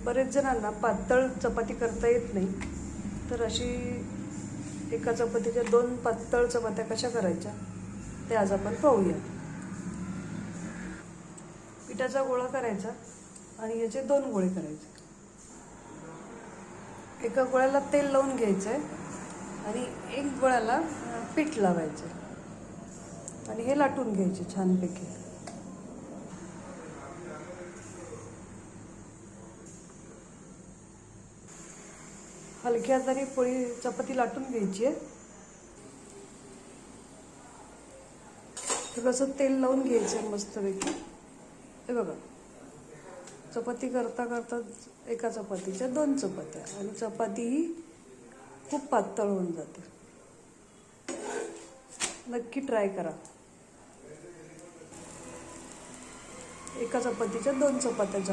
बरेच जणांना पातळ चपाती करता येत नाही, तर अशी एका चपातीच्या 2 पातळ चपात्या कशा करायच्या ते आज आपण पाहूया. पिठाचा गोळा करायचा आणि याचे 2 गोळे करायचे. एका गोळ्याला तेल लावून घ्यायचं आहे आणि एक गोळ्याला पीठ लावायचं आणि हे लाटून घ्यायचे छानपैकी. हलक्या हाताने पोळी चपाती लाटून घ्यायची आहे. थोडंसं तेल लावून घ्यायचं आहे मस्तपैकी. हे बघा, चपाती करता करता एका चपातीच्या 2 चपात्या आणि चपाती ही खूप पातळ होऊन जाते. नक्की ट्राय करा. एका चपातीच्या 2 चपात्या